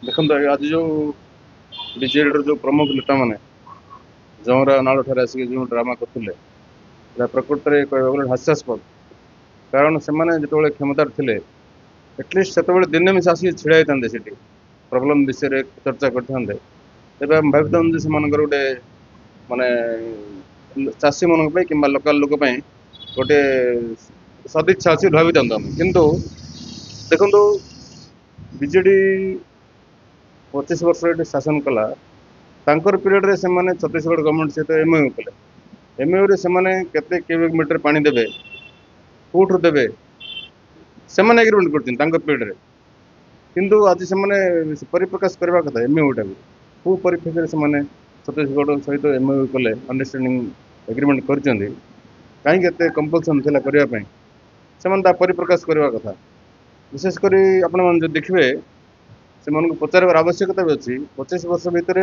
देखो आज जो बीजेडी जो प्रमुख नेता मैंने जमरा नाल ठार आसिक जो ड्रामा करते प्रकृत में कहवा गले हास्यास्पद। कारण से जो क्षमतार थे एटलिस्ट से दिने मिस आसिक ढड़ा होता से प्रोब्लेम विषय चर्चा करते हम भावता गोटे माने चाषी मान कि लोकाल लोक गोटे सदिच्छा अच्छी भाविता किंतु देखो बीजेडी 25 वर्ष ये शासन कला पीरियड रे से छत्तीसगढ़ गवर्नमेंट सहित एमओयू कले एमओयू रे केते क्यूबिक मीटर पानी देबे कोठर देबे से एग्रीमेंट कर पीरियड रे किंतु आज से परिप्रकाश करवा कथा एमओयू टा को परिप्रेक्षी से छत्तीसगढ़ सहित एमओयू कले अंडरस्टैंडिंग एग्रीमेंट करछंदी कहीं एते कंपल्सन थिला करिया पई से परिप्रकाश करवा कथा विशेषकर आपण मन जो देखिए से पचार आवश्यकता भी अच्छी 25 वर्ष भितर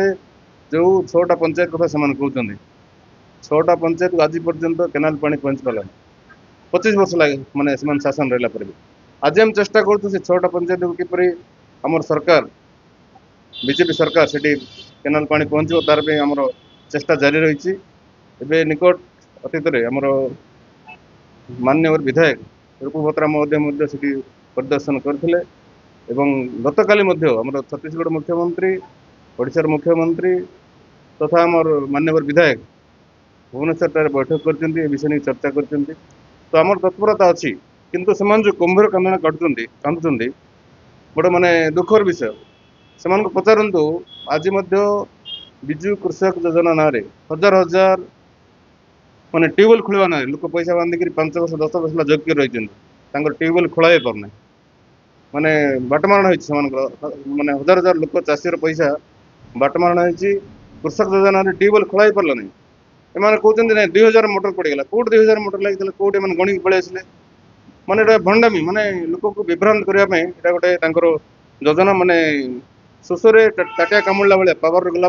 जो 6टा पंचायत कथा से कहते 6टा पंचायत को आज पर्यंत केनाल पानी पहुंच पाला 25 वर्ष लगे माने शासन रहा पर भी आज हम चेष्टा करूँ से 6टा पंचायत को किपरि आम सरकार बीजेपी सरकार से केनाल पानी पहुँचो तार आम चेष्टा जारी रही निकट अतीत आमर माननीय विधायक रूप भत्रा महोदय से परिदर्शन करते गत काली आमर छत्तीसगढ़ मुख्यमंत्री ओडिशार मुख्यमंत्री तथा आमर माननीय विधायक भुवनेश्वर बैठक कर विषय चर्चा कर तो आमर तत्परता अच्छी किंतु से जो कुंभर कांदना कांदुंट बड़े माने दुखर विषय से पचारतु आज विजु कृषक योजना ना हजार हजार माने ट्यूबवेल खोलवा ना लोक पैसा बांधिक 5 वर्ष 10 वर्ष जोग्य रही ट्यूबवेल खोल पारना माने बाटमारण माने हजार हजार लोक चाषीर पैसा बाटमारण हो कृषक योजना ट्यूबवेल खोल पार्ला नहीं एम कहते ना 2000 मोटर पड़गला कौट 2000 मोटर लगी कौटे गणिक पलि आसे माने भंडामी माने लोक को विभ्रांत करने गोटे योजना माने शोषे टाटिया कामुड़ा भाया पावर गला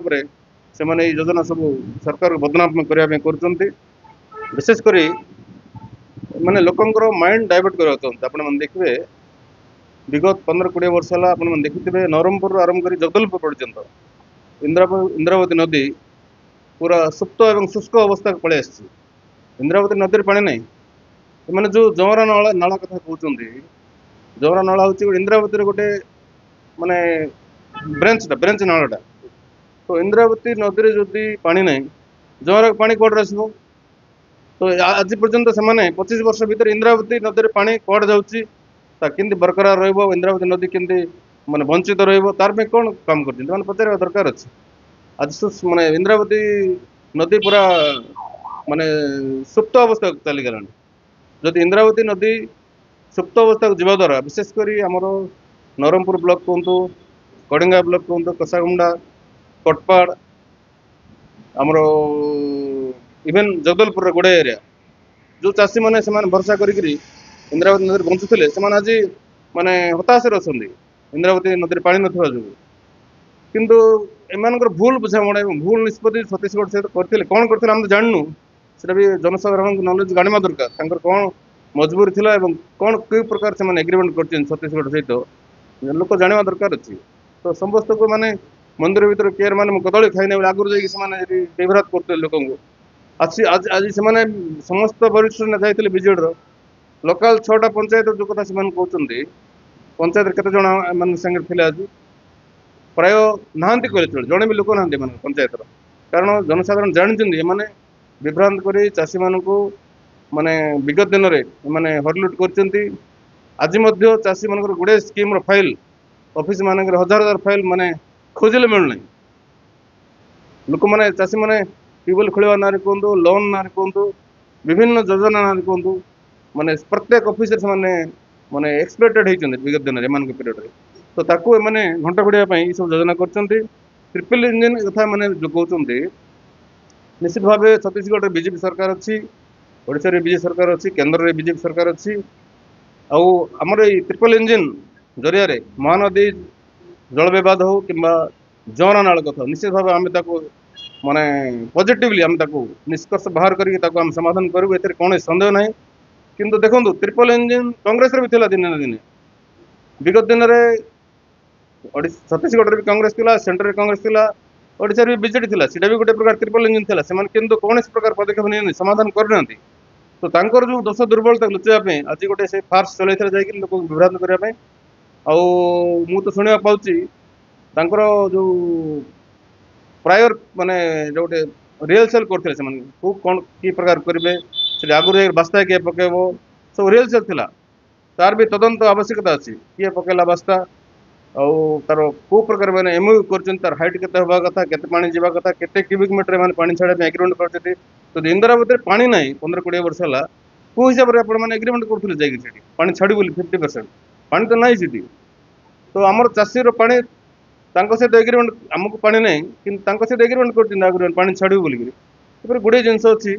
से योजना सब सरकार बदनाम करने कर विशेषकर माने लोकंर माइंड डाइवर्ट करवा चाहते आपण देखिए विगत 15-20 वर्ष है आप देखिए नवरंगपुर आरंभ कर जगदलपुर पर्यंत इंद्रावती नदी पूरा सुप्त और शुष्क अवस्था को पलि आसी इंद्रावती नदी पानी ना मैंने जो जमरा नाला कथा कहते जमरा नाला हूँ इंद्रावती गोटे माने ब्रेंच नालाटा तो इंद्रावती नदी जदि पानी ना जमरा पानी कौट आसो तो आज पर्यंत से 25 वर्ष भितर इंद्रावती नदी पानी कौट जाऊँगी केमती बरकरार इंद्रावती नदी केमती माने वंचित तार कौन काम कर पचार दरकार अच्छे आज माने इंद्रावती नदी पूरा माने सुप्त अवस्था चलीगला जदि इंद्रावती नदी सुप्त अवस्था को जीवा द्वारा विशेषकर आमर नवरंगपुर ब्लॉक कहतु कड़िंगा ब्लॉक कहतु कसागुंडा कटपाड़ आमर इवेन जगदलपुर गोड़े एरिया जो चाषी मैंने भरसा कर इंद्रावती नदी बंचुले से आज माने हताश अच्छा इंद्रावती नदी पानी ना जो किंतु एम भूल बुझाणा भूल निष्पत्ति छत्तीसगढ़ सहित करते कौन करते आम जानू से भी जनसाधारण नॉलेज गाणवा दरकार कौन मजबूरी थी कौन कई प्रकार से एग्रीमेंट कर छत्तीसगढ़ सहित लोक जानवा दरकार अच्छी तो समस्त को माने मंदिर भीतर केयर मैंने कदली खाई आगुरी जाकि विभ्रात करते लोक आज आज से समस्त वरिष्ठ नेता जाते बीजेडी लोकाल 6टा पंचायत जो कथा से कहते पंचायत केते जन संगे थे आज प्राय नहांती कहले चले जड़े भी लोक ना पंचायत कारण जनसाधारण जानते माने विभ्रांत कर चाषी मान माने विगत दिन में हरलुट कर आज चाषी मान गुड़े स्कीम फाइल ऑफिस मान हजार हजार फाइल माने खोजिले मिलूना लोक मैंने चाषी मैंने ट्यूबवेल खोलवा ना कहतु लोन ना कहतु विभिन्न योजना ना कहतु माने प्रत्येक ऑफिस माने एक्सप्लोटेड होती विगत दिन में पीरियड तो ताकू मैंने घंटा बढ़िया सब योजना कर ट्रिपल इंजिन कथा मैंने जो कहते निश्चित भाव छत्तीसगढ़ बीजेपी सरकार अच्छी ओडिशा रे बीजेपी सरकार अच्छी केंद्र में बीजेपी सरकार अच्छी आमर ये ट्रिपल इंजिन जरिया महानदी जल विवाद हो कि जमरा नाल कथा निश्चित भाव आम माने पॉजिटिवली आम निष्कर्ष बाहर करके समाधान करूँ ए कौन सन्देह ना किंतु देखो ट्रिपल इंजिन कांग्रेस भी थिला दिने ना दिने विगत दिन में छत्तीसगढ़ भी कांग्रेस थिला, सेंटर कांग्रेस थिला, ओडिशा भी बीजेडी थिला, सीटा भी गोटे प्रकार ट्रिपल इंजिन थिला, सेमान किंतु कौन प्रकार पदक्षेप नहीं समाधान करना। तो तांकर जो दोष दुर्बलता लुचेवा आज गोटे से फार्स चलैथरा जायकि लोक विभ्रांत करने आउ मु तो शुणा पाऊँ जो प्रायर माने जो गोटे रिहर्सल करते कौन कि प्रकार करेंगे से आगुरी बास्ता किए पकेब सब रिहर्सल थिला तार भी तदंत आवश्यकता अच्छी किए पकेला बास्ता आउ तार को प्रकार मैंने एमओयू कर हाइट केते होबा कथा केते पानी जीवा कथा केते क्यूबिक मीटर मैंने पानी छाड़ा एग्रीमेंट करते तो इंदिरावती पानी ना 15-20 वर्ष है को हिसाब से आप एग्रीमेंट करते जाकि पानी छाड़ी 50% पानी तो नहीं सीटी तो आमर चाषीर पानी सहित एग्रीमेंट आमको पानी ना कि सहित एग्रीमेंट कर पानी छाड़ू बोलिकी गुड़े जिनस अच्छी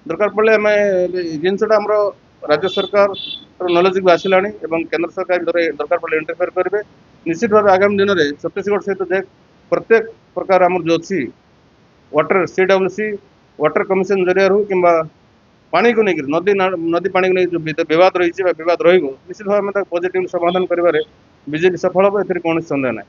दरकार पड़े आम जिनसा आम राज्य सरकार नॉलेज भी आसला केंद्र सरकार दरकार पड़े इंटरफेयर करेंगे निश्चित भाव आगामी दिन में छत्तीसगढ़ सहित प्रत्येक प्रकार आम जो अच्छी वाटर CWC वाटर कमिशन जरिया रू कि पानी को लेकर नदी पानी को लेकर जो विवाद रही है विवाद निश्चित भाव में पॉजिटिव समाधान करें बीजेपी सफल हम ए कौन संदेह ना।